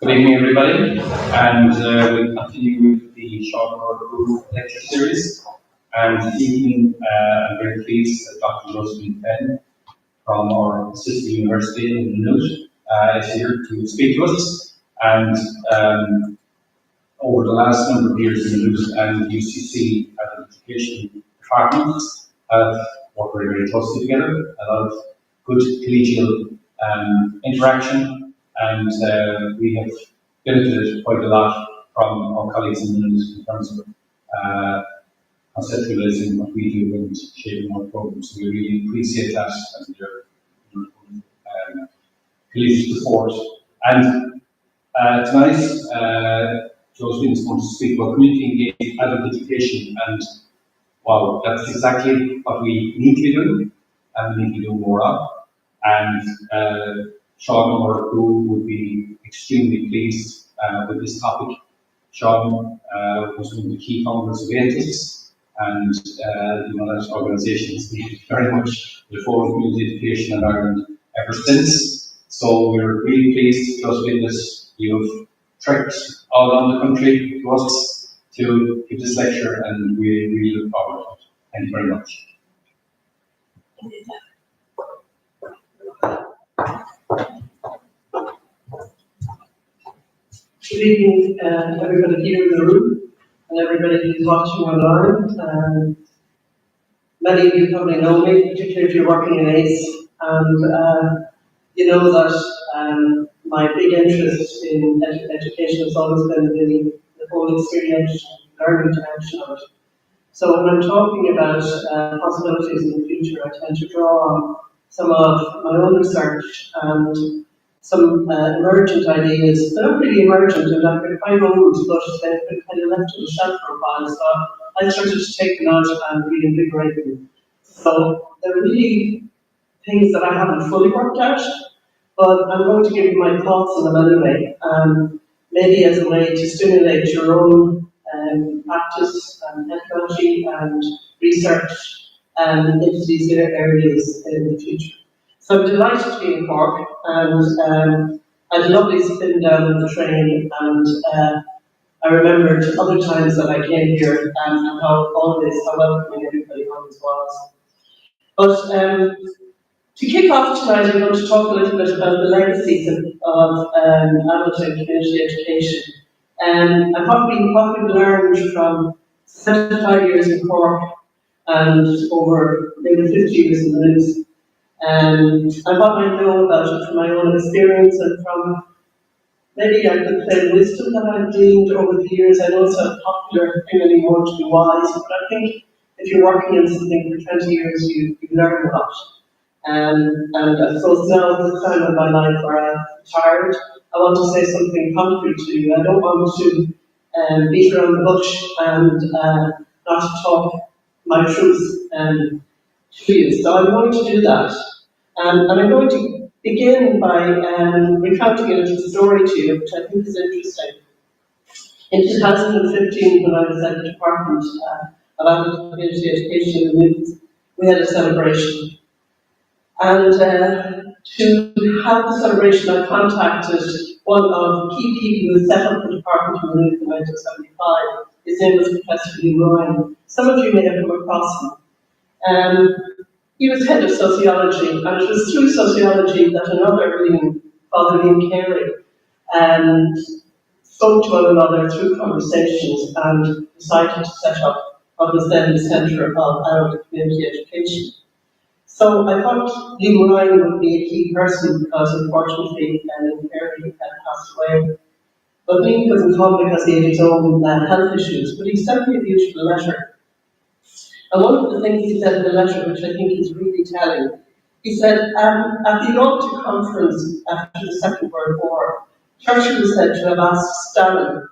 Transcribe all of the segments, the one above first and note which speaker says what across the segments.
Speaker 1: Good evening, everybody, and we'll continue with the Seán Murchú lecture series. And this evening, I'm very pleased that Dr. Josephine Finn from our sister university in Maynooth is here to speak to us. And over the last number of years, Maynooth and UCC Adult Education departments have worked very, very closely together. A lot of good collegial interaction, and we have benefited quite a lot from our colleagues in Maynooth in terms of conceptualizing what we do and shaping our programs. So we really appreciate that and their collegial support. And tonight, Josephine is going to speak about community engaged adult education, and wow, that's exactly what we need to be doing and we need to do more of. And Seán Murchú would be extremely pleased with this topic. Seán was one of the key founders of ATIS, and that organisation has been very much the forum of community education in Ireland ever since. So we're really pleased, Josephine, that you've trekked all around the country to us to give this lecture, and we really look forward to it. Thank you very much.
Speaker 2: Good evening, everybody here in the room and everybody who's watching online. Many of you probably know me, particularly if you're working in ACE, and you know that my big interest in education has always been the whole experience, learning dimension of it. So when I'm talking about possibilities in the future, I tend to draw on some of my own research and some emergent ideas. They're not really emergent, and they're quite old, but they've been kind of left on the shelf for a while, so I started to take them out and reinvigorate them. So they're really things that I haven't fully worked out, but I'm going to give you my thoughts on them anyway, maybe as a way to stimulate your own practice and ecology and research into these areas in the future. So I'm delighted to be in Cork, and I had a lovely spin down on the train, and I remembered other times that I came here and how welcoming everybody always was. But to kick off tonight, I'm going to talk a little bit about the legacies of adult and community education. And what we've learned from 75 years in Cork and over maybe 50 years in the news. And what I know about it from my own experience and from maybe I could say wisdom that I've gained over the years. I know it's not a popular thing anymore to be wise, but I think if you're working in something for 20 years, you learn a lot. And I suppose now is the time of my life where I'm retired. I want to say something concrete to you. I don't want to beat around the bush and not talk my truth to you. So I'm going to do that. And I'm going to begin by recounting a little story to you, which I think is interesting. In 2015, when I was at the Department of Adult Community Education in Maynooth, we had a celebration. And to have the celebration, I contacted one of the key people who set up the Department of Maynooth in 1975. His name was Professor Seán. Some of you may have come across him. He was head of sociology, and it was through sociology that another Liam, Father Liam Carey, spoke to one another through conversations and decided to set up what was then the Centre of Adult Community Education. So I thought Liam Ryan would be a key person because unfortunately Liam Carey had passed away. But Liam couldn't come because he had his own health issues, but he sent me a beautiful letter. And one of the things he said in the letter, which I think is really telling, he said, at the Ulster Conference after the Second World War, Churchill was said to have asked Stalin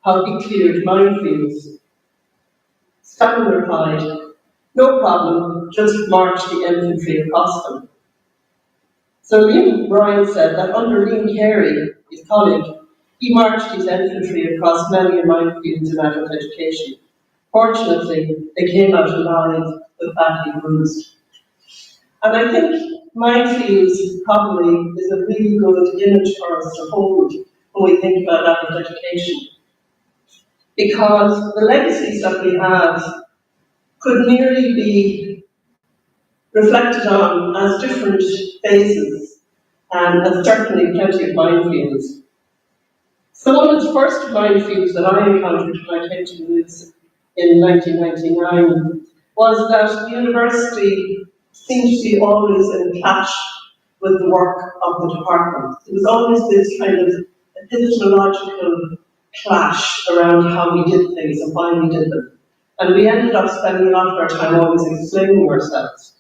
Speaker 2: how he cleared minefields. Stalin replied, "No problem, just march the infantry across them." So Liam Ryan said that under Liam Carey, his colleague, he marched his infantry across many minefields in adult education. Fortunately, they came out alive but badly bruised. And I think minefields probably is a really good image for us to hold when we think about adult education. Because the legacies that we have could merely be reflected on as different phases, and certainly plenty of minefields. So one of the first minefields that I encountered when I came to Maynooth in 1999 was that the university seemed to be always in clash with the work of the department. It was always this kind of epistemological clash around how we did things and why we did them. And we ended up spending a lot of our time always explaining ourselves.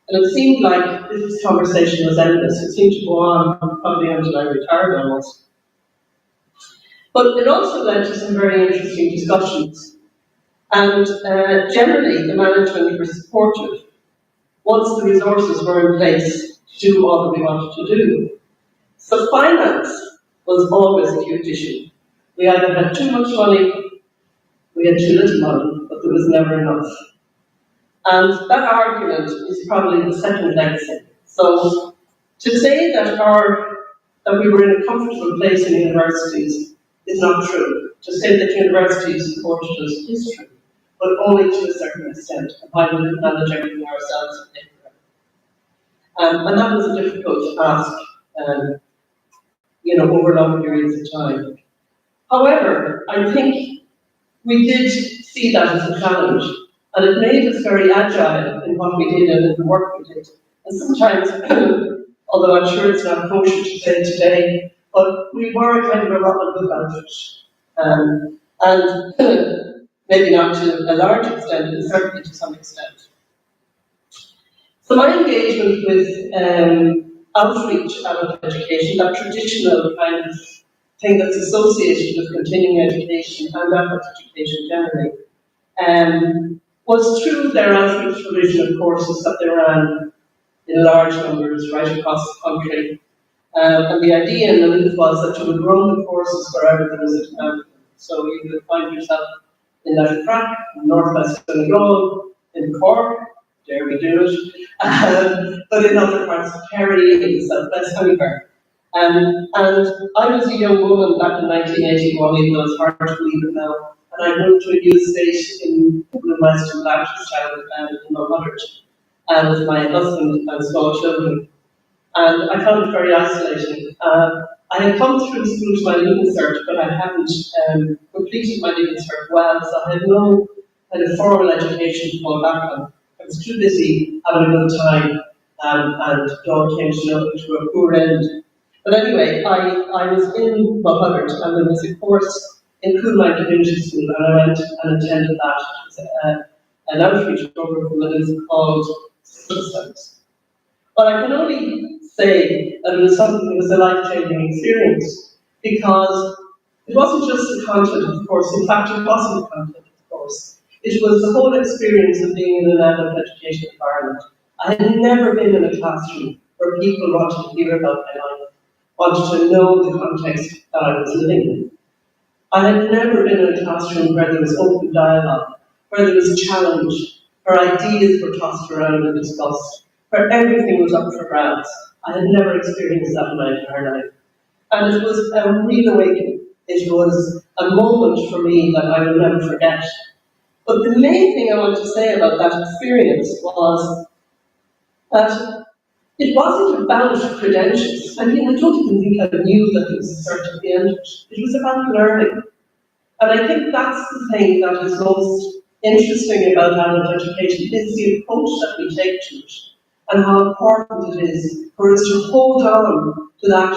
Speaker 2: And it seemed like this conversation was endless. It seemed to go on probably until I retired almost. But it also led to some very interesting discussions. And generally, the management were supportive once the resources were in place to do all that we wanted to do. So finance was always a huge issue. We either had too much money, we had too little money, but there was never enough. And that argument is probably the second legacy. So to say that we were in a comfortable place in universities is not true. To say that universities supported us is true, but only to a certain extent, and why we could manage everything ourselves and pay for it. And that was a difficult task, over long periods of time. However, I think we did see that as a challenge, and it made us very agile in what we did and in the work we did. And sometimes, although I'm sure it's not kosher to say today, but we were kind of a Robin Hood outfit. And maybe not to a large extent, but certainly to some extent. So my engagement with outreach adult education, that traditional kind of thing that's associated with continuing education and adult education generally, was through their outreach provision of courses that they ran in large numbers right across the country. And the idea in Maynooth was that you would run the courses wherever there was a demand. So you would find yourself in Lettercrack, in Northwest Donegal, in Cork, dare we do it, but in other parts of Kerry, in Southwest anywhere. And I was a young woman back in 1981, even though it's hard to believe it now, and I moved to a new state in Western Blanchardstown in Multiplicity, with my husband and small children. And I found it very isolating. I had come through school to my Leaving Cert, but I hadn't completed my Leaving Cert well, so I had no kind of formal education to fall back on. I was too busy having a good time, and it all came to a poor end. But anyway, I was in Multiplicity, and there was a course in Coolmine Divinity School, and I went and attended that. It was an outreach program from Maynooth called Systems. But I can only say that it was a life-changing experience, because it wasn't just the content of the course. In fact, it wasn't the content of the course. It was the whole experience of being in an adult education environment. I had never been in a classroom where people wanted to hear about my life, wanted to know the context that I was living in. I had never been in a classroom where there was open dialogue, where there was challenge, where ideas were tossed around and discussed, where everything was up for grabs. I had never experienced that in my entire life. And it was a real awakening. It was a moment for me that I will never forget. But the main thing I want to say about that experience was that it wasn't about credentials. I mean, I don't even think I knew that there was a cert at the end of it. It was about learning. And I think that's the thing that is most interesting about adult education, is the approach that we take to it, and how important it is for us to hold on to that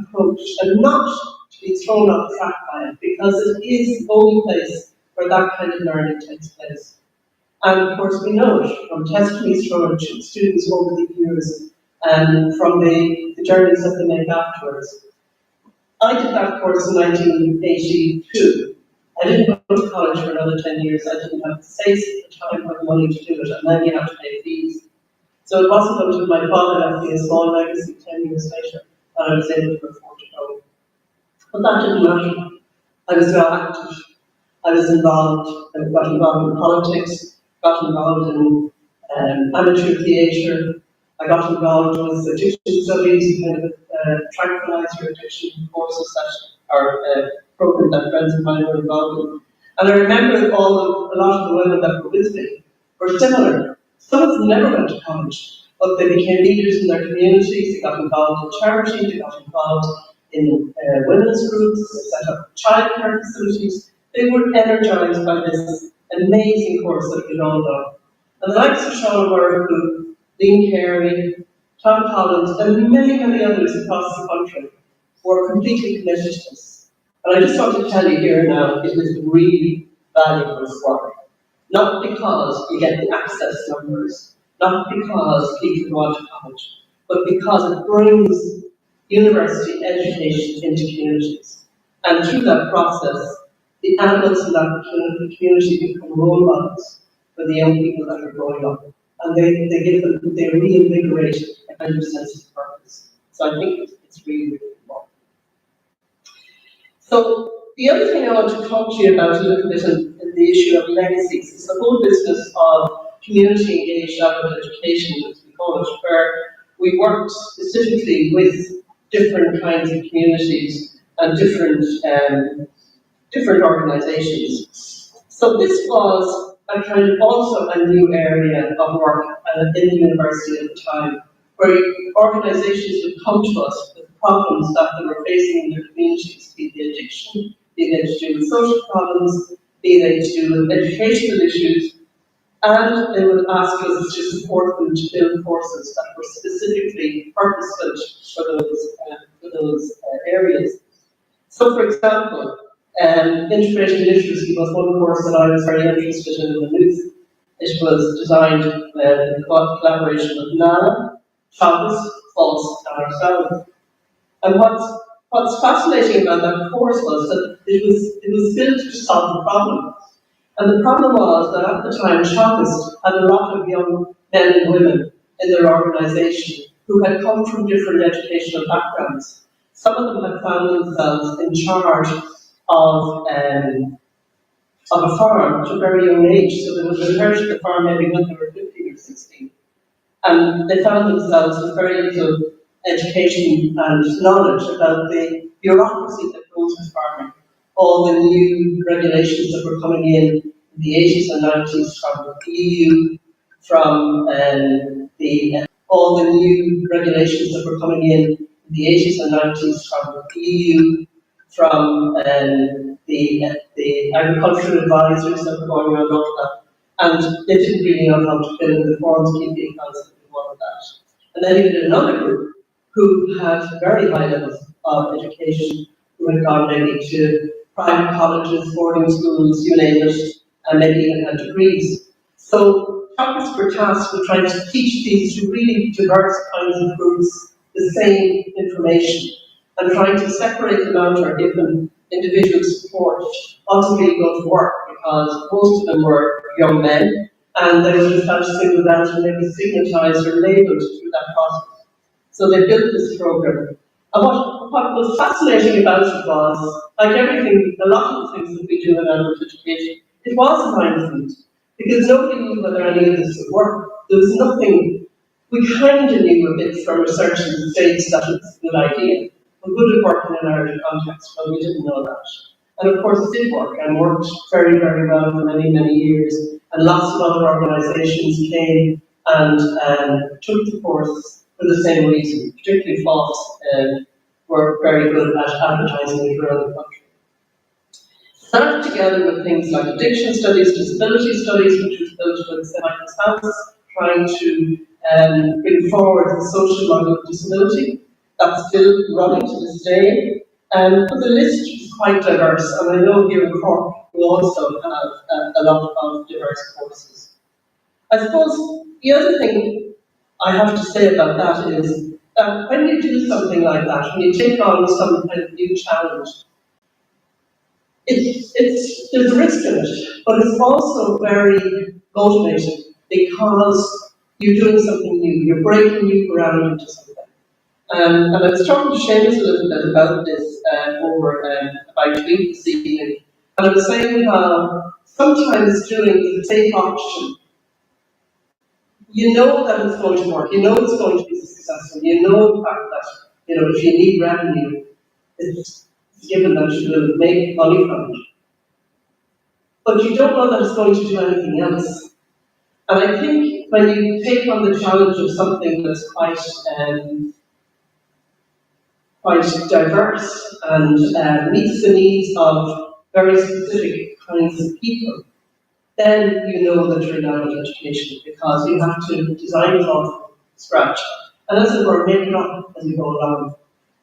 Speaker 2: approach and not to be thrown off track by it, because it is the only place where that kind of learning takes place. And of course we know it from testimonies from our students over the years, and from the journeys that they make afterwards. I did that course in 1982. I didn't go to college for another 10 years. I didn't have the space at the time or the money to do it, and then you have to pay fees. So it wasn't until my father left me a small legacy 10 years later that I was able to afford to go. But that didn't matter. I was now active. I was involved. I got involved in politics, got involved in amateur theatre. I got involved with addiction studies, kind of tranquilizer addiction courses program that friends of mine were involved in. And I remember a lot of the women that were with me were similar. Some of them never went to college, but they became leaders in their communities, they got involved in charity, they got involved in women's groups, set up childcare facilities. They were energised by this amazing course that we'd all done. And the likes of Seán Murchú, Dean Carey, Tom Collins, and many, many others across the country were completely committed to this. And I just want to tell you here now, it is really valuable work. Not because you get the access numbers, not because people go on to college, but because it brings university education into communities. And through that process, the adults in that community become role models for the young people that are growing up. And they reinvigorate a kind of sense of purpose. So I think it's really, really important. So the other thing I want to talk to you about a little bit in the issue of legacies is the whole business of community engaged adult education, as we call it, where we worked specifically with different kinds of communities and different organisations. So this was a kind of also a new area of work in the university at the time, where organisations would come to us with problems that they were facing in their communities, be they addiction, be they to do with social problems, be they to do with educational issues, and they would ask us to support them to build courses that were specifically purpose-built for those areas. So, for example, integrated literacy was one course that I was very interested in Maynooth. It was designed in collaboration with NANA, Chavez, False, and ourselves. And what's fascinating about that course was that it was built to solve the problem. And the problem was that at the time, Chavez had a lot of young men and women in their organisation who had come from different educational backgrounds. Some of them had found themselves in charge of a farm at a very young age, so they would have inherited the farm maybe when they were 15 or 16. And they found themselves with very little education and knowledge about the bureaucracy that goes with farming, all the new regulations that were coming in the 80s and 90s from the EU, from all the new regulations that were coming in the 80s and 90s from the EU, from the agricultural advisors that were going around all that. And they didn't really know how to fill in the forms, keep the accounts, and all of that. And then you had another group who had very high levels of education, who had gone maybe to private colleges, boarding schools, you name it, and maybe even had degrees. So topics were tasked with trying to teach these two really diverse kinds of groups the same information and trying to separate them out or give them individual support, ultimately go to work, because most of them were young men and they were just kind of singled out and maybe stigmatized or labeled through that process. So they built this program. And what was fascinating about it was, like everything, a lot of the things that we do in adult education, it was a minefield, because nobody knew whether any of this would work. There was nothing, we kind of knew a bit from research in the States that it was a good idea. It would have worked in an Irish context, but we didn't know that. And of course it did work, and worked very, very well for many, many years. And lots of other organisations came and took the course for the same reason, particularly False were very good at advertising it around the country. That together with things like addiction studies, disability studies, which was built with Seán's house, trying to bring forward the social model of disability. That's still running to this day. But the list is quite diverse, and I know here in Cork we also have a lot of diverse courses. I suppose the other thing I have to say about that is that when you do something like that, when you take on some kind of new challenge, there's a risk in it, but it's also very motivating because you're doing something new, you're breaking new ground into something. And I was talking to Seamus a little bit about this by tweet this evening, and I was saying how sometimes doing the safe option, you know that it's going to work, you know it's going to be successful, you know the fact that, if you need revenue, it's It's given that you will make money from it. But you don't know that it's going to do anything else. And I think when you take on the challenge of something that's quite diverse and meets the needs of very specific kinds of people, then you know that you're in adult education, because you have to design it all from scratch. And as it were, make it up as you go along.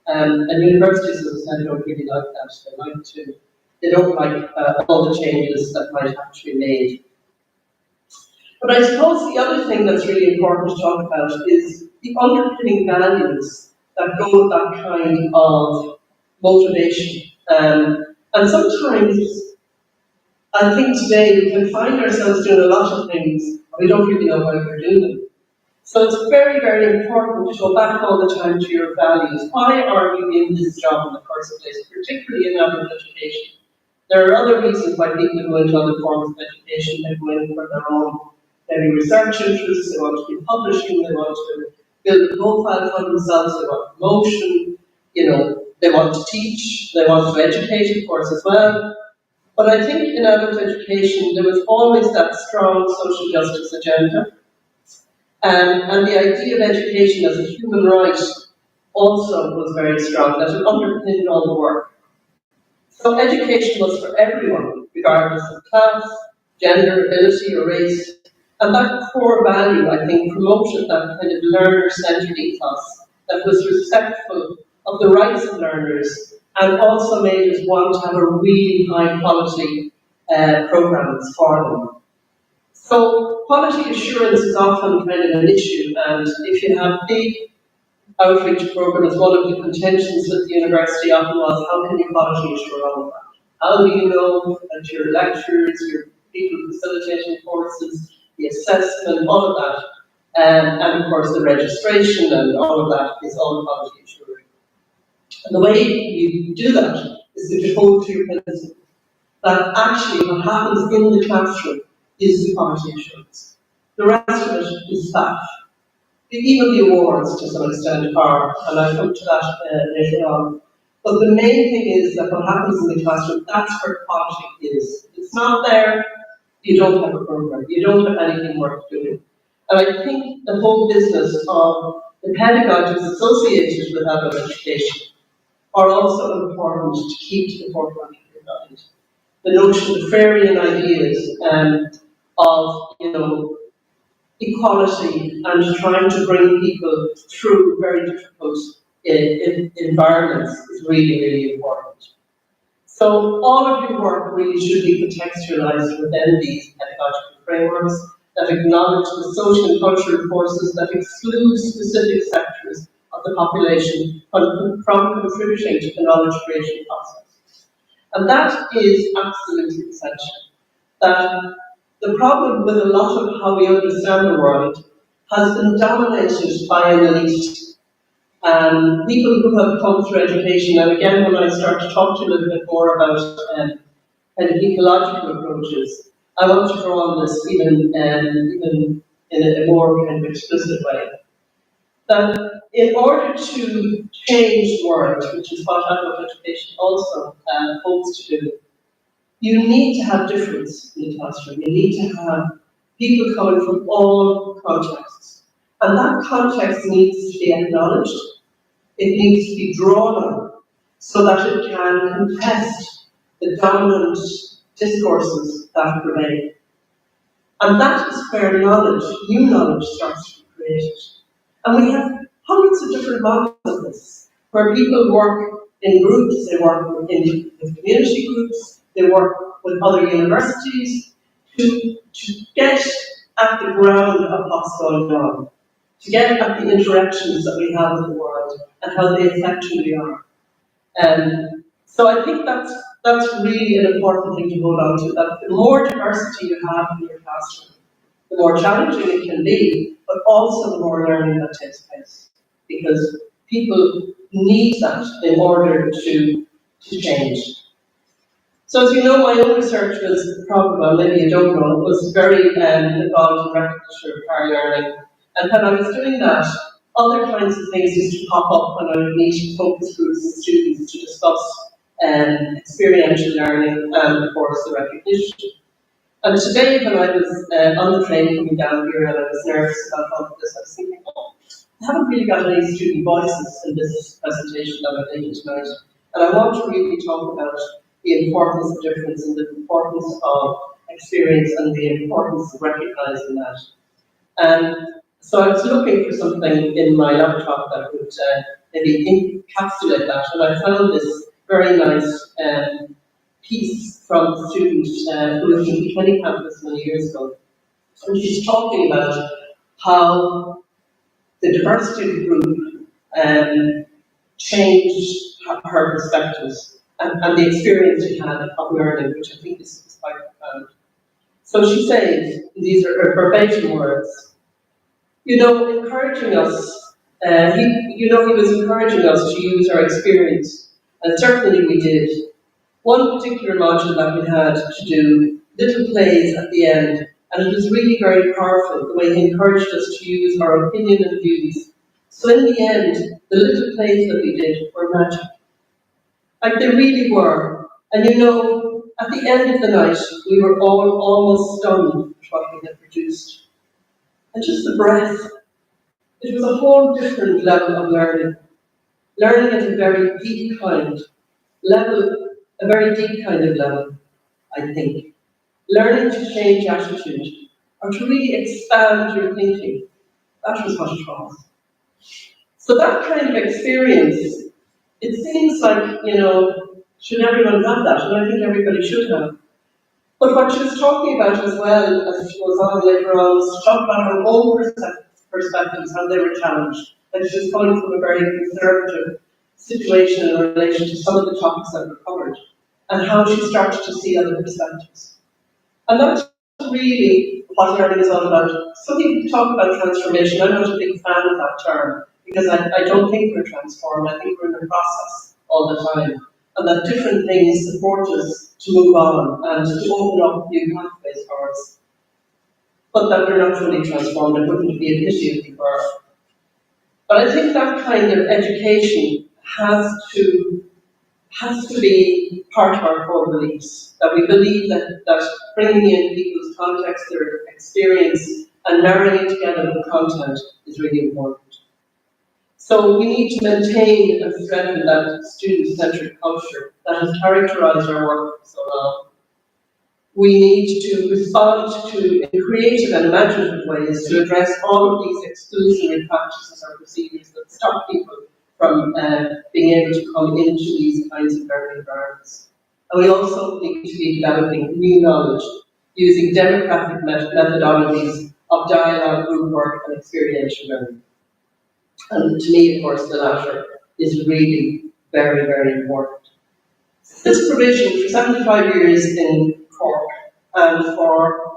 Speaker 2: And universities, as I said, don't really like that. They don't like all the changes that might have to be made. But I suppose the other thing that's really important to talk about is the underpinning values that go with that kind of motivation. And sometimes, I think today we can find ourselves doing a lot of things, and we don't really know why we're doing them. So it's very, very important to go back all the time to your values. Why are you in this job in the first place, particularly in adult education? There are other reasons why people go into other forms of education. They go in for their own maybe research interests, they want to be publishing, they want to build a profile for themselves, they want promotion, they want to teach, they want to educate, of course, as well. But I think in adult education, there was always that strong social justice agenda. And the idea of education as a human right also was very strong, that it underpinned all the work. So education was for everyone, regardless of class, gender, ability, or race. And that core value, I think, promoted that kind of learner-centered ethos that was respectful of the rights of learners, and also made us want to have a really high-quality programs for them. So quality assurance is often kind of an issue, and if you have big outreach programs, one of the contentions with the university often was, how can you quality assure all of that? How do you know that your lecturers, your people facilitating courses, the assessment, all of that, and of course the registration and all of that is all quality assuring. And the way you do that is to hold to your principle, that actually what happens in the classroom is the quality assurance. The rest of it is fact. Even the awards, to some extent, are, and I'll come to that later on. But the main thing is that what happens in the classroom, that's where quality is. If it's not there, you don't have a program. You don't have anything worth doing. And I think the whole business of the pedagogies associated with adult education are also important to keep to the forefront of your mind. The notion of Freudian ideas of, equality and trying to bring people through very difficult environments is really, really important. So all of your work really should be contextualized within these pedagogical frameworks that acknowledge the social and cultural forces that exclude specific sectors of the population from contributing to the knowledge creation process. And that is absolutely essential. That the problem with a lot of how we understand the world has been dominated by an elite. People who have come through education, and again, when I start to talk to you a little bit more about kind of ecological approaches, I want to draw on this even in a more kind of explicit way. That in order to change the world, which is what adult education also hopes to do, you need to have difference in the classroom. You need to have people coming from all contexts. And that context needs to be acknowledged. It needs to be drawn on so that it can contest the dominant discourses that prevail. And that is where knowledge, new knowledge, starts to be created. And we have hundreds of different models of this, where people work in groups, they work in community groups, they work with other universities to get at the ground of what's going on, to get at the interactions that we have with the world and how they affect who we are. So I think that's really an important thing to hold on to, that the more diversity you have in your classroom, the more challenging it can be, but also the more learning that takes place. Because people need that in order to change. So as you know, my own research was probably, well, maybe you don't know, was very involved in recognition of prior learning. And when I was doing that, other kinds of things used to pop up when I would meet focus groups and students to discuss experiential learning, and of course the recognition. And today, when I was on the train coming down here and I was nervous about all of this, I was thinking, oh, I haven't really got any student voices in this presentation that I'm making tonight. And I want to really talk about the importance of difference and the importance of experience and the importance of recognizing that. So I was looking for something in my laptop that would maybe encapsulate that, and I found this very nice piece from a student who was in the 20 campus many years ago. And she's talking about how the diversity group changed her perspectives and the experience she had of learning, which I think is quite profound. So she says, these are her verbatim words, encouraging us, he was encouraging us to use our experience, and certainly we did. One particular module that we had to do little plays at the end, and it was really very powerful the way he encouraged us to use our opinion and views. So in the end, the little plays that we did were magic. Like they really were. And at the end of the night, we were all almost stunned at what we had produced. And just the breath. It was a whole different level of learning. Learning at a very deep kind level, a very deep kind of level, I think. Learning to change attitude, or to really expand your thinking. That was what it was. So that kind of experience, it seems like, should everyone have that? And I think everybody should have. But what she was talking about as well, as she goes on later on, was to talk about her own perspectives, how they were challenged. And she was coming from a very conservative situation in relation to some of the topics that were covered, and how she started to see other perspectives. And that's really what learning is all about. Some people talk about transformation. I'm not a big fan of that term, because I don't think we're transformed. I think we're in a process all the time, and that different things support us to move on and to open up new pathways for us. But that we're not fully transformed, it wouldn't be a pity if we were. But I think that kind of education has to be part of our core beliefs, that we believe that bringing in people's context, their experience, and marrying it together with content is really important. So we need to maintain and strengthen that student-centric culture that has characterized our work for so long. We need to respond to in creative and imaginative ways to address all of these exclusionary practices or procedures that stop people from being able to come into these kinds of learning environments. And we also need to be developing new knowledge using democratic methodologies of dialogue, group work, and experiential learning. And to me, of course, the latter is really very, very important. This provision for 75 years in Cork and for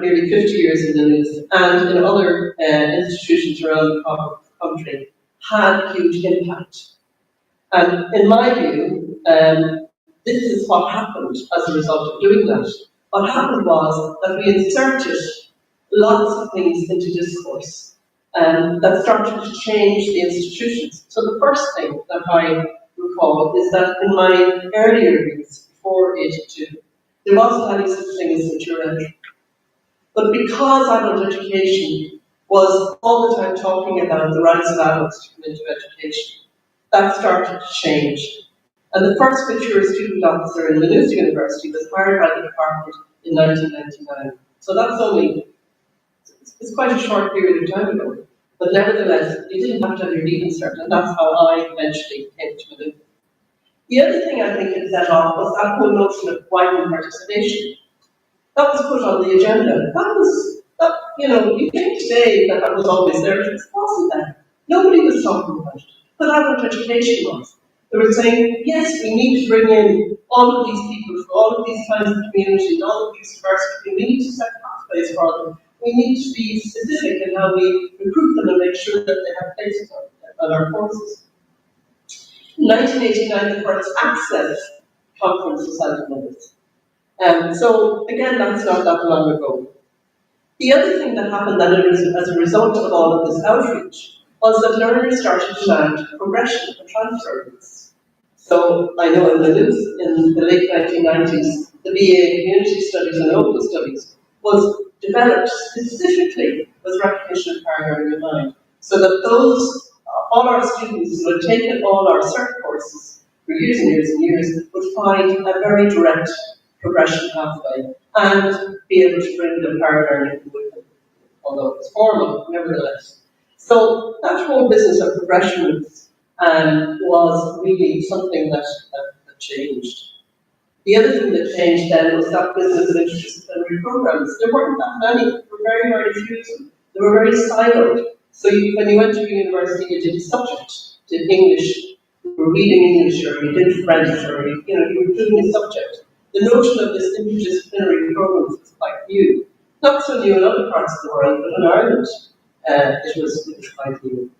Speaker 2: nearly 50 years in the Maynooth and in other institutions around the country had huge impact. And in my view, this is what happened as a result of doing that. What happened was that we inserted lots of things into discourse that started to change the institutions. So the first thing that I recall is that in my earlier years, before 82, there wasn't any such thing as mature entry. But because adult education was all the time talking about the rights of adults to come into education, that started to change. And the first mature student officer in Maynooth University was hired by the department in 1999. So that's it's quite a short period of time ago. But nevertheless, you didn't have to have your leaving cert, and that's how I eventually came to Maynooth. The other thing I think it set off was that whole notion of widened participation. That was put on the agenda. You think today that was always there, it wasn't there. Nobody was talking about it. But adult education was. They were saying, yes, we need to bring in all of these people from all of these kinds of communities, all of these diversity. We need to set pathways for them. We need to be specific in how we recruit them and make sure that they have places on our courses. In 1989, the first Access conference was held in Maynooth. So again, that's not that long ago. The other thing that happened then as a result of all of this outreach was that learners started to demand progression and transfer rates. So I know in Maynooth in the late 1990s, the BA in Community Studies and Local Studies was developed specifically with recognition of partnering in mind. So that all our students who had taken all our cert courses for years and years and years would find a very direct progression pathway and be able to bring the partnering with them, although it's formal, nevertheless. So that whole business of progression was really something that changed. The other thing that changed then was that business of interdisciplinary programs. There weren't that many, there were very, very few of them. They were very siloed. So when you went to university, you did a subject, did English, you were reading English, or you did French, or you were doing a subject. The notion of this interdisciplinary programs was quite new. Not so new in other parts of the world, but in Ireland, it was quite new.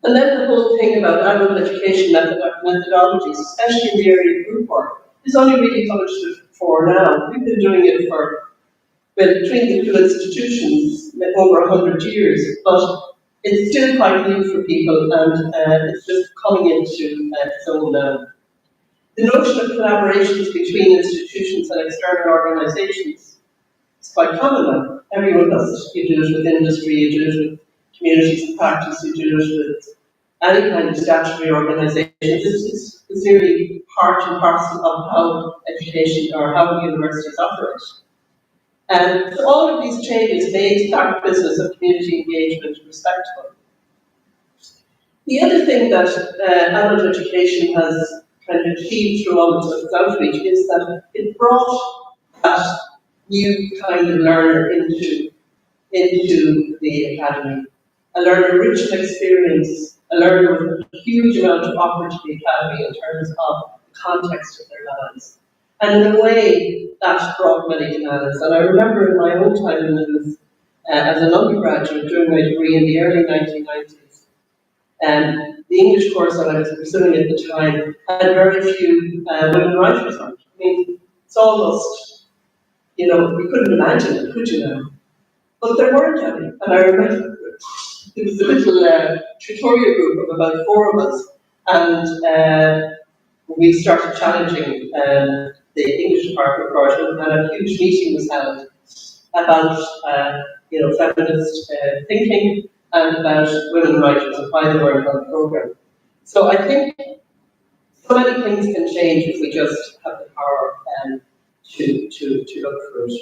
Speaker 2: And then the whole thing about adult education methodologies, especially in the area of group work, is only really come to the fore now. We've been doing it between the two institutions over 100 years, but it's still quite new for people, and it's just coming into its own now. The notion of collaborations between institutions and external organisations is quite common now. Everyone does it. You do it with industry, you do it with communities of practice, you do it with any kind of statutory organisation. It's really part and parcel of how education or how universities operate. And so all of these changes made that business of community engagement respectable. The other thing that adult education has kind of achieved through all of its outreach is that it brought that new kind of learner into the academy. A learner rich in experience, a learner with a huge amount of offer to the academy in terms of the context of their lives. And in a way, that brought many demands. And I remember in my own time in Maynooth, as an undergraduate doing my degree in the early 1990s, the English course that I was pursuing at the time had very few women writers on it. I mean, it's almost, you couldn't imagine it, could you now? But there weren't any. And I remember there was a little tutorial group of about 4 of us, and we started challenging the English department for it, and a huge meeting was held about feminist thinking and about women writers and why they weren't on the programme. So I think so many things can change if we just have the power to look for it.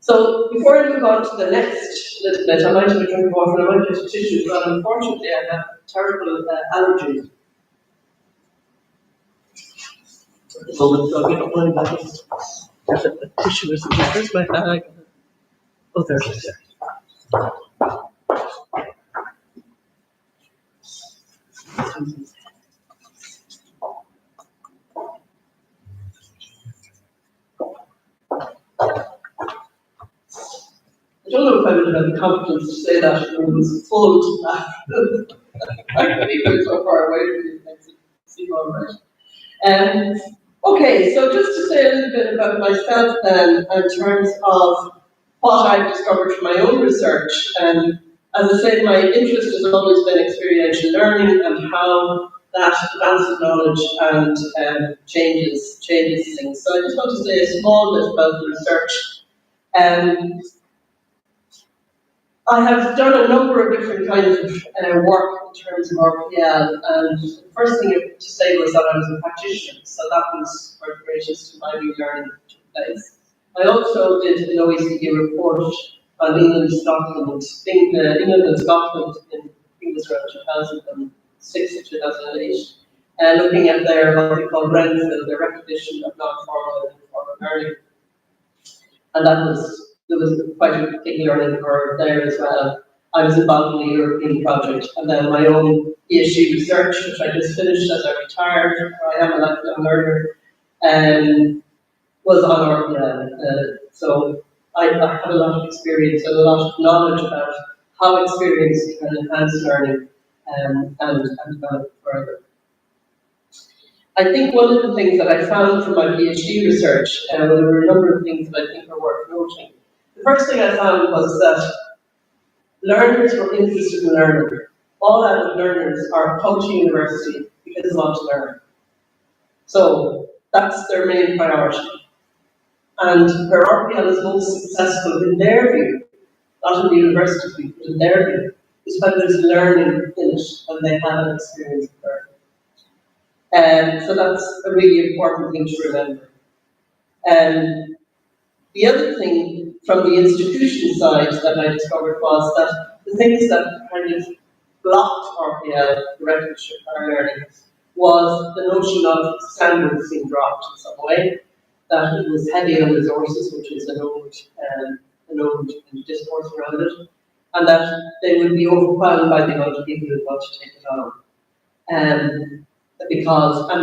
Speaker 2: So before I move on to the next little bit, I might have a drink of water and I might get a tissue, but unfortunately I have terrible allergies. So we don't worry about it. There's a tissue, isn't there? Where's my bag? Oh, there it is. I don't know if I would have the confidence to say that it was full. I can't even so far away from you. See all right. Okay, so just to say a little bit about myself then, in terms of what I've discovered from my own research. As I said, my interest has always been experiential learning and how that advances knowledge and changes things. So I just want to say a small bit about the research. I have done a number of different kinds of work in terms of RPL, and the first thing to say was that I was a practitioner, so that was where the greatest of my new learning took place. I also did an OECD report on England and Scotland in, I think it was around 2006 or 2008, looking at what they call RENFIL, the recognition of non-formal and informal learning. And there was quite a big learning curve there as well. I was involved in the European project, and then my own PhD research, which I just finished as I retired, where I am a lifelong learner, was on RPL. So I have a lot of experience and a lot of knowledge about how experience can enhance learning and develop further. I think one of the things that I found from my PhD research, there were a number of things that I think are worth noting. The first thing I found was that learners were interested in learning. all adult learners are come to university because they want to learn. So that's their main priority. And where RPL is most successful in their view, not in the university view, but in their view, is when there's learning in it, when they have an experience of learning. And so that's a really important thing to remember. And the other thing from the institution side that I discovered was that the things that kind of blocked RPL, the recognition of our learning, was the notion of standards being dropped in some way, that it was heavy on resources, which is an old discourse around it, and that they would be overwhelmed by the amount of people who want to take it on. And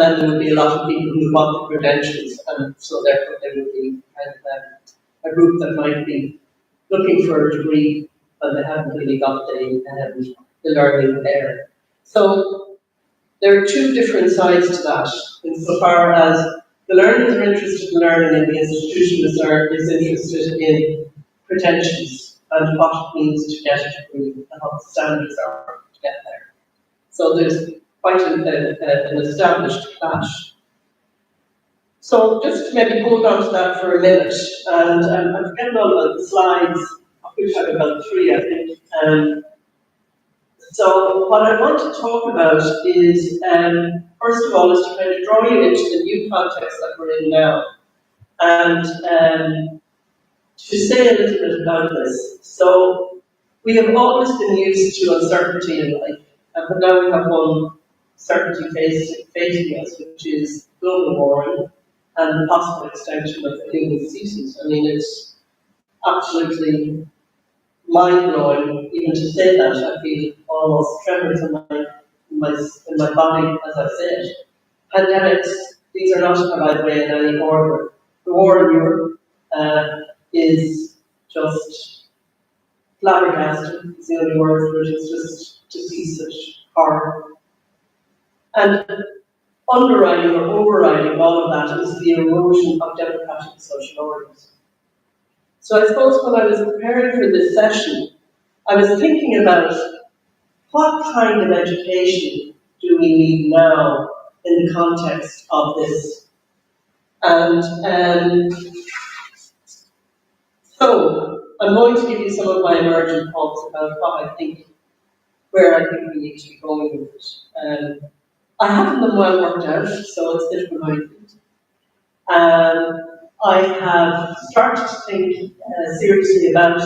Speaker 2: then there would be a lot of people who want the credentials, and so therefore there would be kind of a group that might be looking for a degree, but they haven't really got the learning there. So there are two different sides to that, insofar as the learners are interested in learning and the institutionalists is interested in credentials and what it means to get a degree and what the standards are to get there. So there's quite an established clash. So just to maybe hold on to that for a minute, and I'm forgetting all about the slides, of which I have about 3, I think. So what I want to talk about is, first of all, is to kind of draw you into the new context that we're in now, and to say a little bit about this. So we have always been used to uncertainty in life, but now we have one certainty facing us, which is global warming and the possible extinction of the human species. I mean, it's absolutely mind-blowing even to say that. I feel almost tremors in my body as I say it. Pandemics, these are not, by the way, in any order. The war in Europe is just flabbergasted, is the only word for it. It's just to see such horror. And underwriting or overriding all of that is the erosion of democratic social orders. So I suppose when I was preparing for this session, I was thinking about what kind of education do we need now in the context of this. And so I'm going to give you some of my emergent thoughts about what I think, where I think we need to be going with it. I haven't them well worked out, so it's a bit behind it. I have started to think seriously about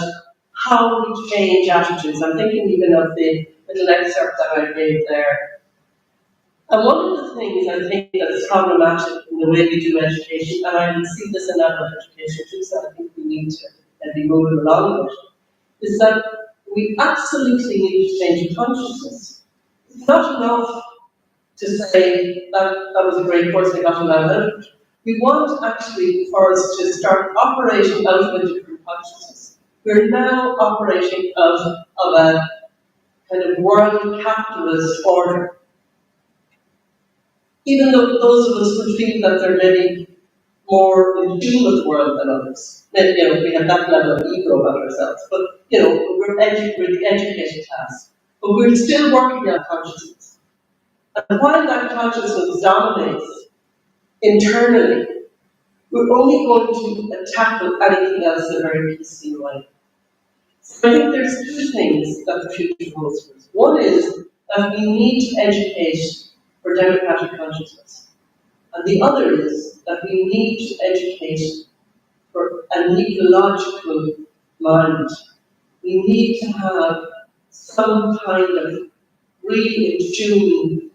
Speaker 2: how we change attitudes. I'm thinking even of the little excerpt that I gave there. And one of the things I think that is problematic in the way we do education, and I see this in adult education too, so I think we need to be moving along with it, is that we absolutely need to change the consciousness. It's not enough to say that was a great course, I got a lot out of it. We want actually for us to start operating out of a different consciousness. We're now operating out of a kind of world capitalist order. Even though those of us who feel that they're maybe more in tune with the world than others, maybe, we have that level of ego about ourselves, but we're the educated class, but we're still working on consciousness. And while that consciousness dominates internally, we're only going to tackle anything else in a very peaceful way. So I think there's 2 things that the future holds for us. One is that we need to educate for democratic consciousness. And the other is that we need to educate for an ecological mind. We need to have some kind of really in tune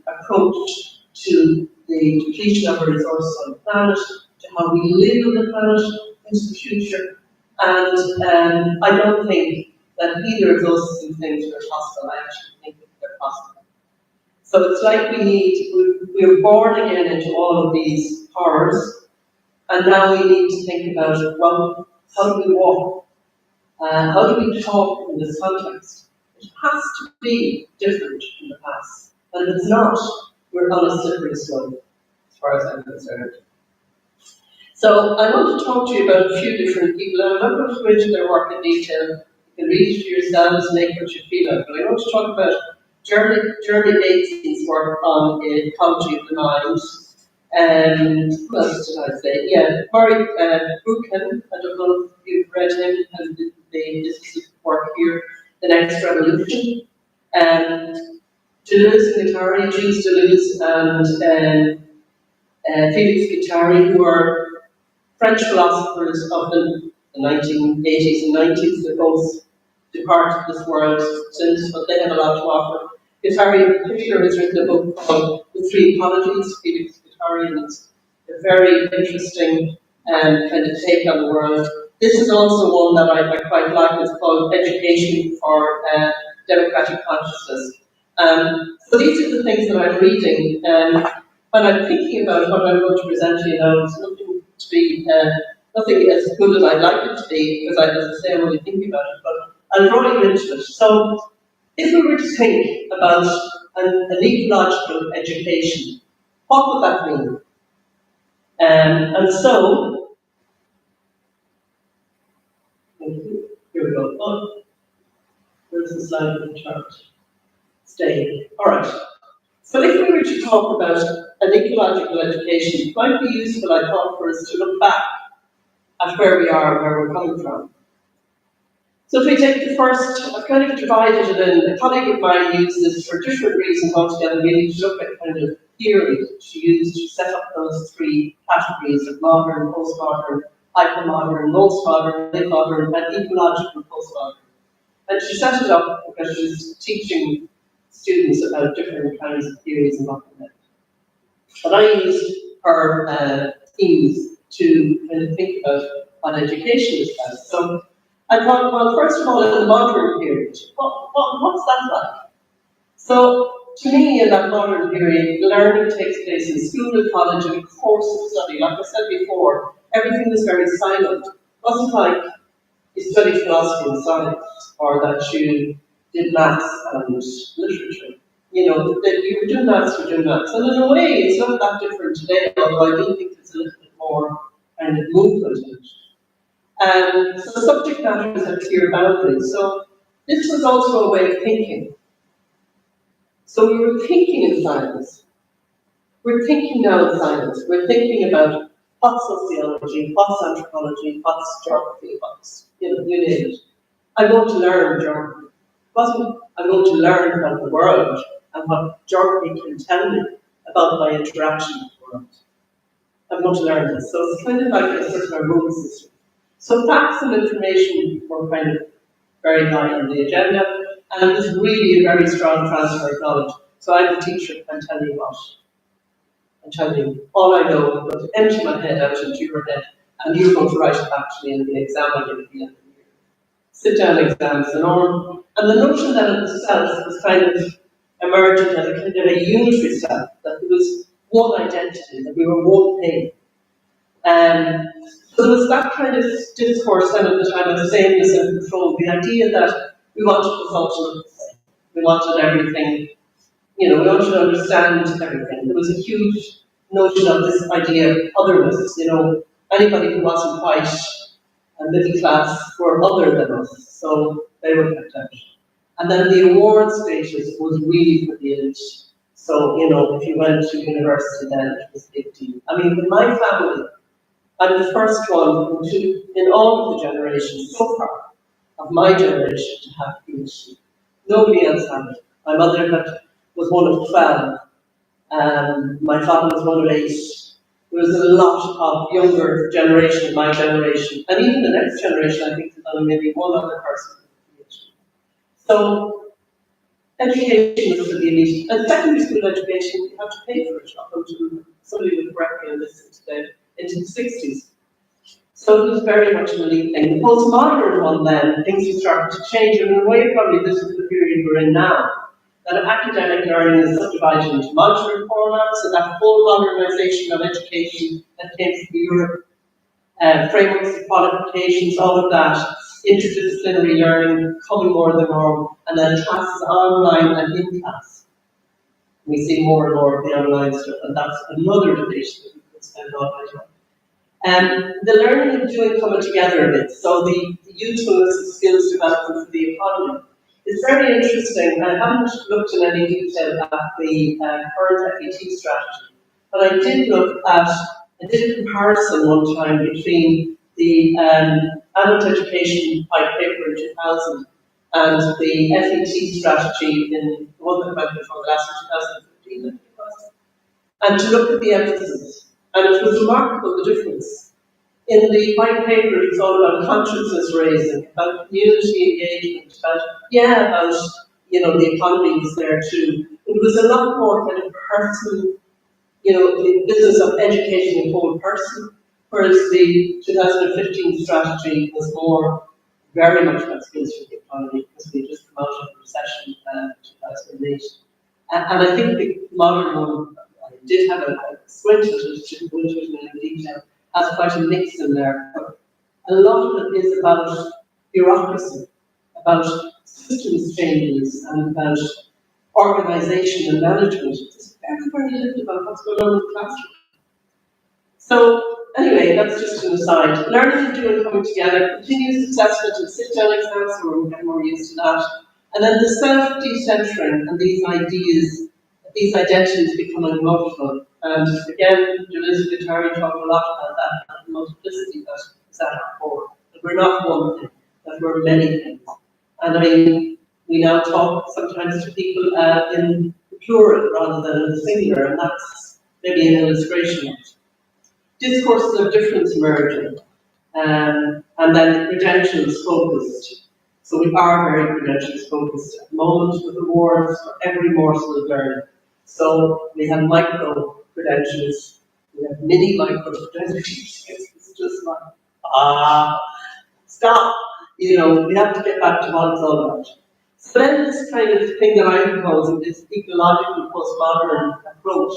Speaker 2: approach to the depletion of our resources on the planet, to how we live on the planet into the future. And I don't think that either of those 2 things are possible. I actually think that they're possible. So it's like we're born again into all of these horrors, and now we need to think about, well, how do we walk? How do we talk in this context? It has to be different from the past. And if it's not, we're on a slippery slope, as far as I'm concerned. So I want to talk to you about a few different people, and I'm not going to go into their work in detail, You can read it for yourselves, make what you feel like. But I want to talk about Jeremy Bates's work on ecology of the mind. And what else did I say? Yeah, Murray Buchan, I don't know if you've read him, and this is work here, The Next Revolution. Deleuze and Guattari, Gilles Deleuze and Felix Guattari, who are French philosophers of the 1980s and 90s, that both departed this world since, but they have a lot to offer. Guattari in particular has written a book called The Three Ecologies, Felix Guattari, and it's a very interesting kind of take on the world. This is also one that I quite like. It's called Education for Democratic Consciousness. So these are the things that I'm reading, and when I'm thinking about what I'm going to present to you now, it's nothing to be, nothing as good as I'd like it to be, because as I say, I'm only thinking about it, but I'll draw you into it. So, if we were to think about an ecological education, what would that mean? And so, here we go. Oh, where's the slide of the chart? Stay. All right. So if we were to talk about an ecological education, it might be useful, I thought, for us to look back at where we are and where we're coming from. So if we take the first, I've kind of divided it in, a colleague of mine used this for different reasons altogether, really to look at kind of theory she used to set up those three categories of modern, postmodern, hypermodern, most modern, late modern, and ecological postmodern. And she set it up because she's teaching students about different kinds of theories and what they meant. But I used her themes to kind of think about what education is about. So I thought, well, first of all, in the modern period, what's that like? So, to me, in that modern period, learning takes place in school and college and a course of study. Like I said before, everything was very silent. It wasn't like you studied philosophy and science, or that you did maths and literature. You know, that you were doing maths, you're doing maths. And in a way, it's not that different today, although I do think there's a little bit more kind of movement in it. So the subject matters have clear boundaries. So this was also a way of thinking. So we were thinking in science. We're thinking now in science. We're thinking about what's sociology, what's anthropology, what's geography, what's, you name it. I want to learn geography. It wasn't, I want to learn about the world and what geography can tell me about my interaction with the world. I want to learn this. So it's kind of like a sort of a rule system. So facts and information were kind of very high on the agenda, and it was really a very strong transfer of knowledge. So I'm a teacher, and tell you what. I'm telling you all I know, but empty my head out into your head, and you're going to write it back to me in the exam I give at the end of the year. Sit down exam is the norm. And the notion that of the self was kind of emergent as a kind of a unitary self, that there was one identity, that we were one thing. So there was that kind of discourse then at the time of sameness and control, the idea that we wanted the all to look the same. We wanted everything, we wanted to understand everything. There was a huge notion of this idea of otherness, anybody who wasn't white and middle class were other than us, so they were kept out. And then the award status was really for the elite. So, if you went to university then, it was a big deal. I mean, in my family, I'm the first one in all of the generations so far of my generation to have PhD. Nobody else had it. My mother was one of 12. My father was one of 8. There was a lot of younger generation, my generation, and even the next generation, I think, there's only maybe one other person with PhD. So, education was for the elite. And secondary school education, you have to pay for it up until somebody would correct me on this today, into the 60s. So it was very much an elite thing. The postmodern one then, things were starting to change, and in a way probably this is the period we're in now, that academic learning is subdivided into modular formats, so that whole modernization of education that came from Europe, frameworks of qualifications, all of that, interdisciplinary learning, becoming more the norm, and then classes online and in class. We see more and more of the online stuff, and that's another debate that we could spend all night on. The learning and doing coming together a bit, so the usefulness of skills development for the economy. It's very interesting. I haven't looked in any detail at the current FET strategy, but I did look at, I did a comparison one time between the Adult Education white paper in 2000 and the FET strategy in the one that went before the last in 2015, I think it was, and to look at the emphasis. And it was remarkable the difference. In the white paper, it's all about consciousness raising, about community engagement, about the economy was there too. It was a lot more kind of personal, the business of educating the whole person, whereas the 2015 strategy was very much about skills for the economy, because we just come out of the recession in 2008. And I think the modern one, I did have a squint at it, didn't go into it in detail, has quite a mix in there. But a lot of it is about bureaucracy, about systems changes, and about organisation and management. It's very, very little about what's going on in the classroom. So, anyway, that's just an aside. Learning and doing coming together, continuous assessment and sit-down exams, so we're getting more used to that. And then the self-decentering and these ideas, these identities becoming multiple. And again, Josephine Finn talked a lot about that, and the multiplicity that is at our core. That we're not one thing, that we're many things. And I mean, we now talk sometimes to people in the plural rather than in the singular, and that's maybe an illustration of it. Discourses of difference emerging, and then credentials focused. So we are very credentials focused at the moment with awards for every morsel of learning. So we have micro credentials, we have mini micro credentials. It's just like, stop. We have to get back to what it's all about. So then this kind of thing that I'm proposing, this ecological postmodern approach,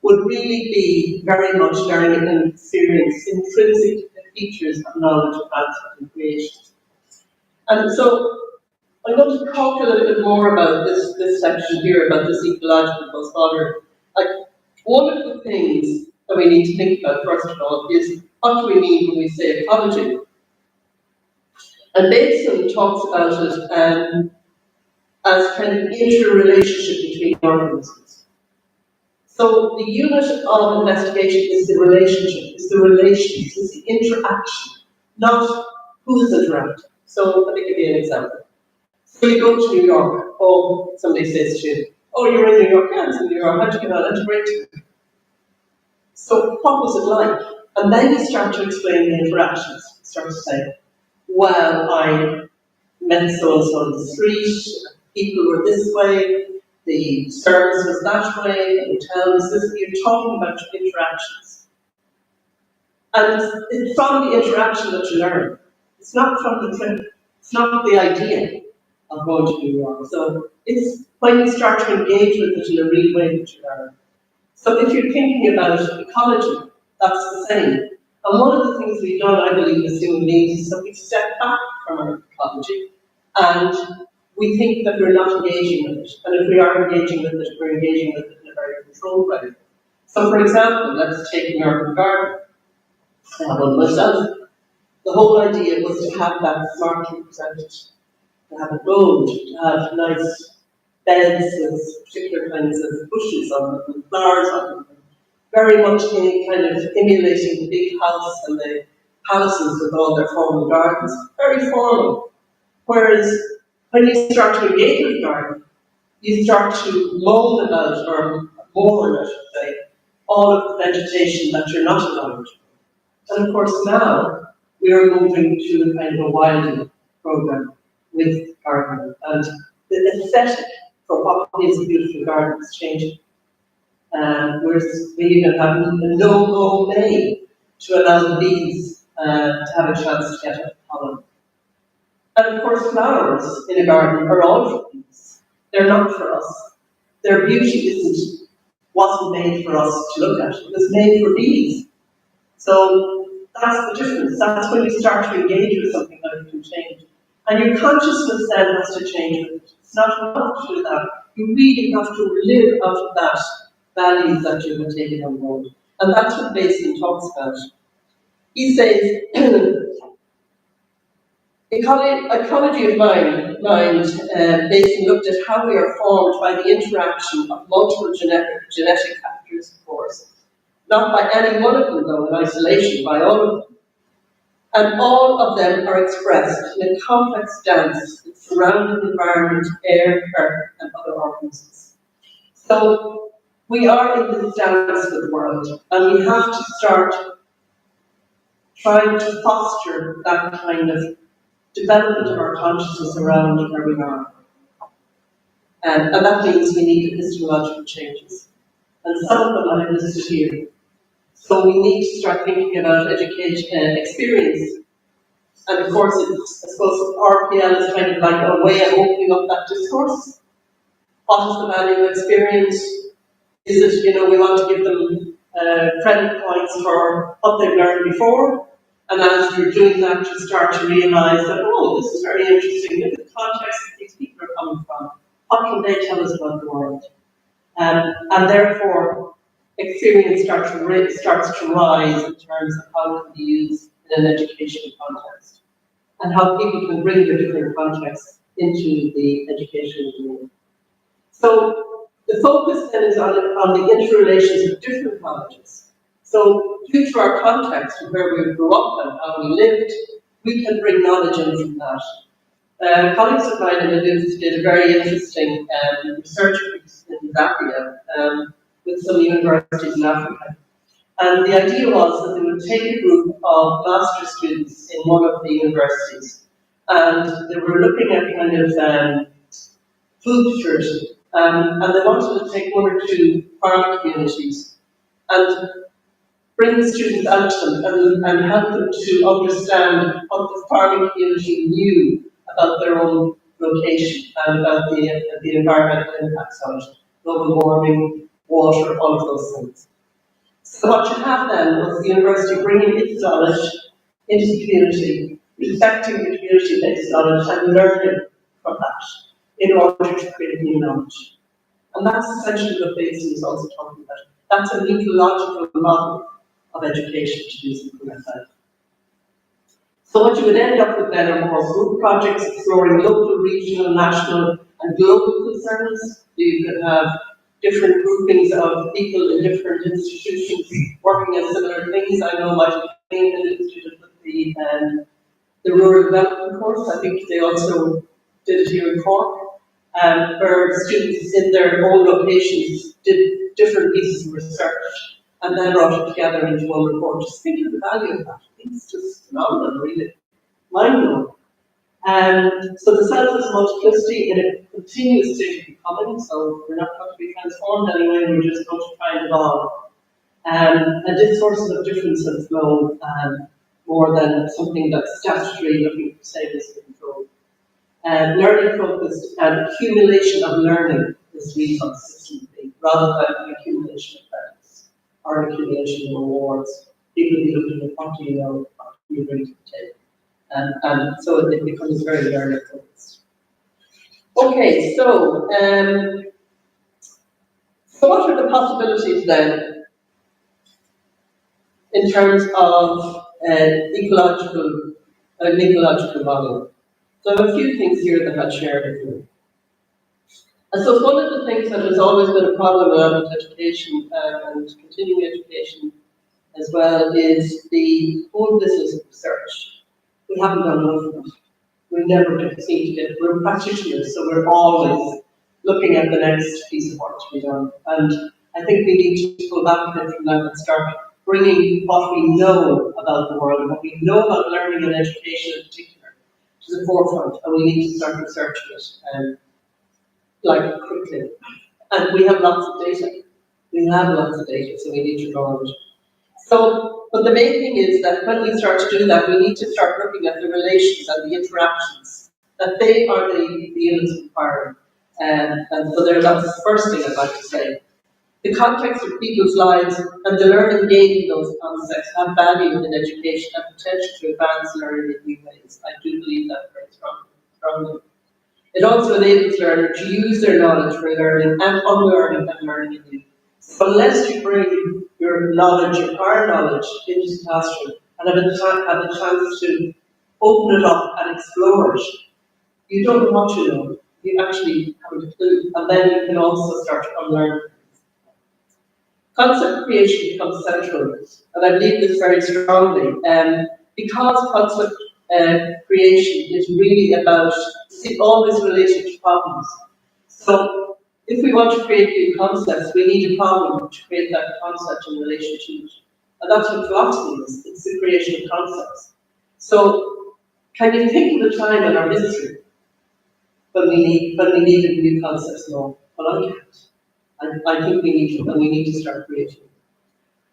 Speaker 2: would really be very much learning and experience, intrinsic features of knowledge advancement and creation. And so I'm going to talk a little bit more about this section here, about this ecological postmodern. Like, one of the things that we need to think about, first of all, is what do we mean when we say ecology? And Mason talks about it as kind of interrelationship between organisms. So the unit of investigation is the relationship, is the relations, is the interaction, not who's interacting. So let me give you an example. So you go to New York, somebody says to you, you're in New York, yeah, I was in New York, how'd you get on? That's great. So what was it like? And then you start to explain the interactions. You start to say, well, I met so-and-so on the street, people were this way, the service was that way, the hotel was this way. You're talking about interactions. And it's from the interaction that you learn. It's not from the trip. It's not the idea of going to New York. So it's when you start to engage with it in a real way that you learn. So if you're thinking about ecology, that's the same. And one of the things we've done, I believe, as human beings, is that we step back from our ecology and we think that we're not engaging with it. And if we are engaging with it, we're engaging with it in a very controlled way. So for example, let's take an urban garden. I have one myself. The whole idea was to have that smartly presented, to have a road, to have nice beds with particular kinds of bushes on them, and flowers on them. Very much kind of emulating the big house and the palaces with all their formal gardens. Very formal. Whereas when you start to engage with the garden, you start to moan about, or mourn, I should say, all of the vegetation that you're not allowed. And of course now, we are moving to a kind of a wilding program with gardening. And the aesthetic for what is a beautiful garden is changing. We even have a no-go May to allow the bees to have a chance to get at pollen. And of course, flowers in a garden are all for bees. They're not for us. Their beauty wasn't made for us to look at. It was made for bees. So that's the difference. That's when you start to engage with something that you can change. And your consciousness then has to change with it. It's not enough to do that. You really have to live out of that values that you have taken on board. And that's what Mason talks about. He says, ecology of mind basically looked at how we are formed by the interaction of multiple genetic factors, of course, not by any one of them though in isolation, by all of them. And all of them are expressed in a complex dance with surrounding environment, air, earth, and other organisms. So we are in this dance with the world, and we have to start trying to foster that kind of development of our consciousness around where we are. And that means we need epistemological changes. And some of them I listed here. So we need to start thinking about education and experience. And of course, I suppose RPL is kind of like a way of opening up that discourse. What is the value of experience? Is it, we want to give them credit points for what they've learned before? And as you're doing that, you start to realise that, oh, this is very interesting. Look at the context that these people are coming from. What can they tell us about the world? And therefore, experience starts to rise in terms of how it can be used in an educational context, and how people can bring their different contexts into the educational domain. So the focus then is on the interrelations of different colleges. So due to our context and where we grew up and how we lived, we can bring knowledge in from that. Colleagues of mine in Maynooth did a very interesting research piece in Zambia with some universities in Africa. And the idea was that they would take a group of master's students in one of the universities, and they were looking at kind of food security, and they wanted to take one or two farming communities and bring the students out to them and help them to understand what the farming community knew about their own location and about the environmental impacts on it, global warming, water, all of those things. So what you have then was the university bringing its knowledge into the community, respecting the community-based knowledge and learning from that in order to create new knowledge. And that's essentially what Basin is also talking about. That's an ecological model of education, to do something like that. So what you would end up with then are more group projects exploring local, regional, national, and global concerns. You could have different groupings of people in different institutions working on similar things. I know Maynooth Institute with the Rural Development course. I think they also did it here in Cork, where students in their own locations did different pieces of research and then brought it together into one report. Just think of the value of that. It's just phenomenal, really. Mind-blowing. So the self is multiplicity in a continuous state of becoming, so we're not going to be transformed anyway, we're just going to try and evolve. And discourses of difference have flown more than something that's statutory looking for sameness and control. Learning focused and accumulation of learning is really consistently, rather than an accumulation of credits or an accumulation of rewards. People be looking at what do you know, what do you bring to the table. And so it becomes very learner focused. Okay, so what are the possibilities then in terms of ecological model? So I have a few things here that I'll share with you. And so one of the things that has always been a problem in adult education and continuing education as well is the whole business of research. We haven't done enough of it. We never seem to get it. We're practitioners, so we're always looking at the next piece of work to be done. And I think we need to go back a bit from that and start bringing what we know about the world and what we know about learning and education in particular to the forefront. And we need to start researching it quickly. And we have lots of data. We have lots of data, so we need to draw on it. So, but the main thing is that when we start to do that, we need to start looking at the relations and the interactions, that they are the units of inquiry. And so that's the first thing I'd like to say. The context of people's lives and the learning gained in those contexts have value in education and potential to advance learning in new ways. I do believe that very strongly. It also enables learners to use their knowledge for learning and unlearning and learning anew. So unless you bring your knowledge, your prior knowledge, into the classroom, and have a chance to open it up and explore it, you don't know what you know. You actually haven't a clue, and then you can also start to unlearn. Concept creation becomes central, and I believe this very strongly, because concept creation is really about always related to problems. So, if we want to create new concepts, we need a problem to create that concept in relation to it. And that's what philosophy is, it's the creation of concepts. So, can you think of a time in our history when we needed new concepts? No, well, I can't. I think we need to start creating.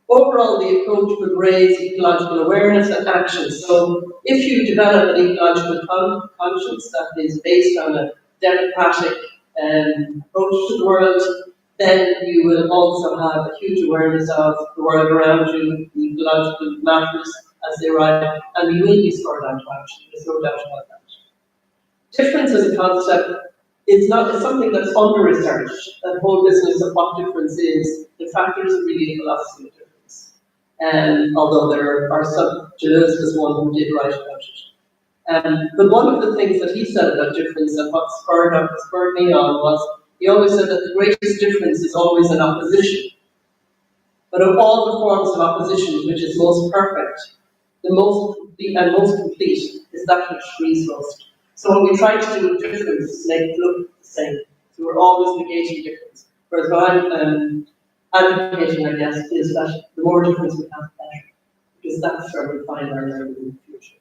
Speaker 2: Overall, the approach would raise ecological awareness and action. So, if you develop an ecological conscience that is based on a democratic approach to the world, then you will also have a huge awareness of the world around you, the ecological matters as they arrive, and you will be spurred on to action. There's no doubt about that. Difference as a concept is something that's under-researched. That whole business of what difference is, in fact, there isn't really a philosophy of difference. Although there are some, Deleuze was one who did write about it. But one of the things that he said about difference and what spurred me on was, he always said that the greatest difference is always an opposition. But of all the forms of opposition, which is most perfect, the most complete is that which frees most. So what we try to do with difference is make it look the same. So we're always negating difference. Whereas what I'm advocating, I guess, is that the more difference we have, the better. Because that's where we find our learning in the future.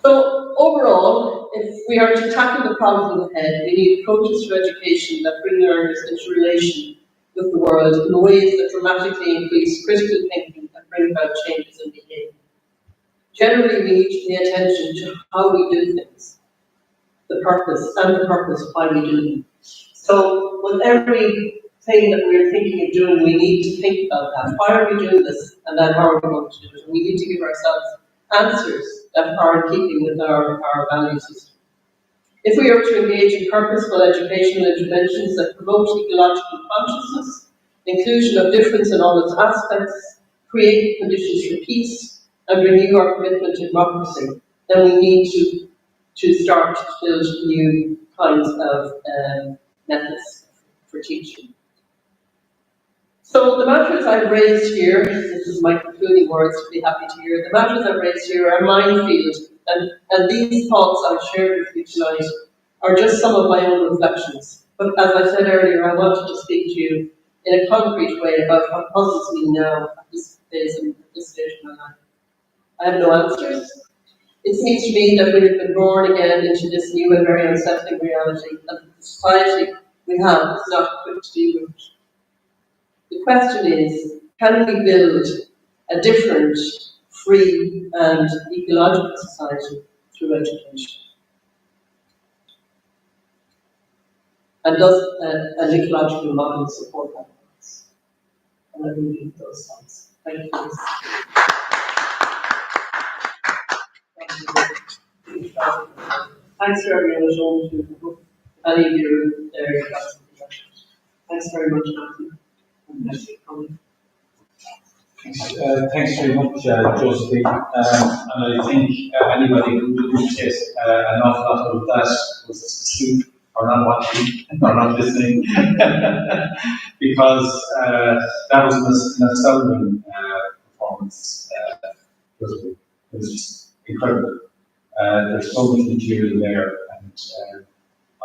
Speaker 2: So overall, if we are to tackle the problems ahead, we need approaches to education that bring learners into relation with the world in ways that dramatically increase critical thinking and bring about changes in behaviour. Generally, we need to pay attention to how we do things, the purpose why we do them. So with everything that we're thinking of doing, we need to think about that. Why are we doing this? And then how are we going to do it? And we need to give ourselves answers that are in keeping with our value system. If we are to engage in purposeful educational interventions that promote ecological consciousness, inclusion of difference in all its aspects, create conditions for peace, and renew our commitment to democracy, then we need to start to build new kinds of methods for teaching. So the matters I've raised here, this is my concluding words, to be happy to hear, the matters I've raised here are minefield, and these thoughts I've shared with you tonight are just some of my own reflections. But as I said earlier, I wanted to speak to you in a concrete way about what puzzles me now at this phase and at this stage of my life. I have no answers. It seems to me that we have been born again into this new and very unsettling reality, and the society we have is not equipped to deal with it. The question is, can we build a different, free and ecological society through education? And does an ecological model support that? And I will leave those thoughts. Thank you. Thanks to everyone at home too. Any of you there, you got some questions. Thanks very much, Matthew.
Speaker 1: Thanks very much, Josephine. And I think anybody who didn't get an awful lot of that was asleep or not watching or not listening, because that was an astounding performance. It was just incredible. There's so much material there, and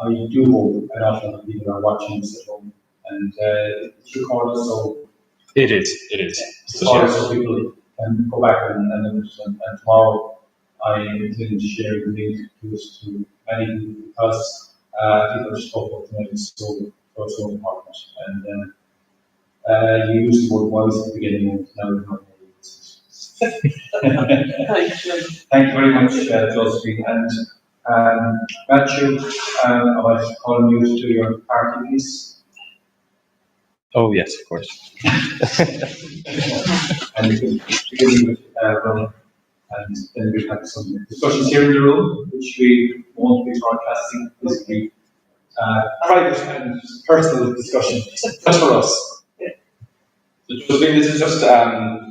Speaker 1: I do hope an awful lot of people are watching this at home. And it's recorded, so
Speaker 3: it is.
Speaker 1: So people can go back and understand. And tomorrow I intend to share the link to this to many people, because people just talk about tonight is so important. And you used the word wise at the beginning, and now we're not going to Thank you very much, Josephine. And Murchú, I was calling you to do your party piece.
Speaker 3: Oh yes, of course.
Speaker 1: And you can begin with Ronnie, and then we'll have some discussions here in the room, which we won't be broadcasting. This will be private and personal discussion just for us.
Speaker 4: So Josephine, this is just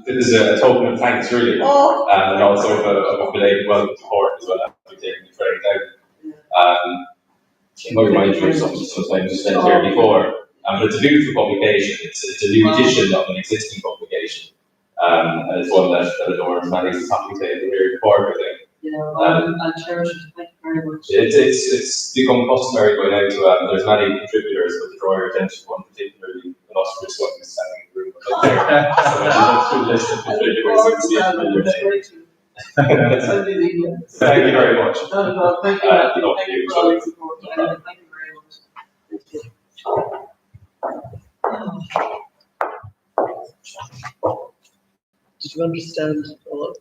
Speaker 3: this is a token of thanks, really,
Speaker 2: Oh.
Speaker 3: and also of a belated welcome to court as well after taking the training down. It might remind you of something sometimes you spent here before. But it's a beautiful publication. It's a new edition of an existing publication. And it's one that adorns Maddie's coffee table here in Cork, I think.
Speaker 2: Yeah, I'll cherish it. Thank you very much.
Speaker 3: It's become customary by now to there's many contributors, but to draw your attention to one particularly illustrious one who's standing in the room. So when you look through the list of contributors, you can see it in your name. Thank you very much.
Speaker 2: Not at all. Thank you. Thank you for all your support. Thank you very much. Did you understand all?